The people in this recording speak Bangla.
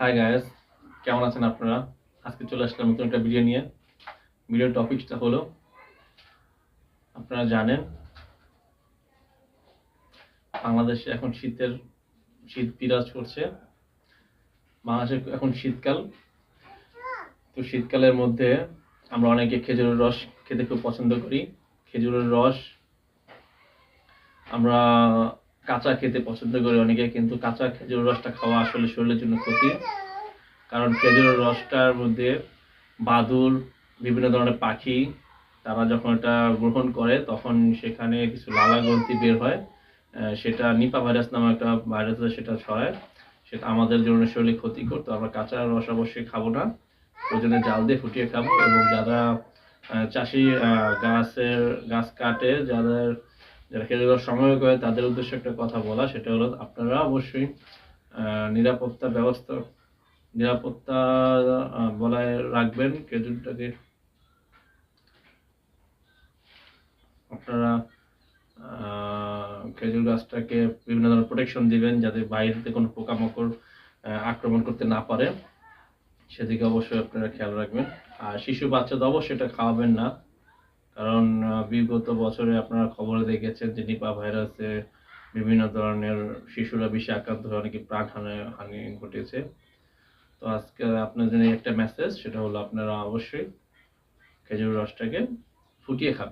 হাই গাইস, কেমন আছেন আপনারা? আজকে চলে আসলাম নতুন একটা ভিডিও নিয়ে। ভিডিওর টপিকটা হলো, আপনারা জানেন বাংলাদেশে এখন শীত বিরাজ করছে। বাংলাদেশে এখন শীতকাল। তো শীতকালের মধ্যে আমরা অনেকে খেজুরের রস খেতে খুব পছন্দ করি। খেজুরের রস আমরা কাঁচা খেতে পছন্দ করি অনেকে, কিন্তু কাঁচা খেজুরের রসটা খাওয়া আসলে শরীরের জন্য ক্ষতি। কারণ খেজুরের রসটার মধ্যে বাদুড়, বিভিন্ন ধরনের পাখি, তারা যখন এটা গ্রহণ করে তখন সেখানে কিছু লালা গ্রন্থি বের হয়। সেটা নিপা ভাইরাস নামে একটা ভাইরাস, সেটা ছড়ায়। সেটা আমাদের জন্য শরীরে ক্ষতিকর। তো আমরা কাঁচা রস অবশ্যই খাবো না, প্রয়োজনে জাল দিয়ে ফুটিয়ে খাবো। এবং যারা চাষি, গাছ কাটে, যারা খেজুর রস সংগ্রহ করে, তাদের উদ্দেশ্যে একটা কথা বলা, সেটা হলো আপনারা অবশ্যই নিরাপত্তা বলায় রাখবেন। খেজুরটাকে আপনারা খেজুর গাছটাকে বিভিন্ন ধরনের প্রোটেকশন দিবেন, যাতে বাইরেতে কোনো পোকামাকড় আক্রমণ করতে না পারে, সেদিকে অবশ্যই আপনারা খেয়াল রাখবেন। আর শিশু বাচ্চাদের অবশ্যই এটা খাওয়াবেন না, কারণ বিগত বছরে আপনারা খবরে দেখেছেন যে নিপা ভাইরাসে বিভিন্ন ধরনের শিশুরা বিষে আক্রান্ত হয়ে অনেকে হানি ঘটেছে। তো আজকে আপনাদের জন্য একটা মেসেজ, সেটা হলো আপনারা অবশ্যই খেজুর রসটাকে ফুটিয়ে খাবেন।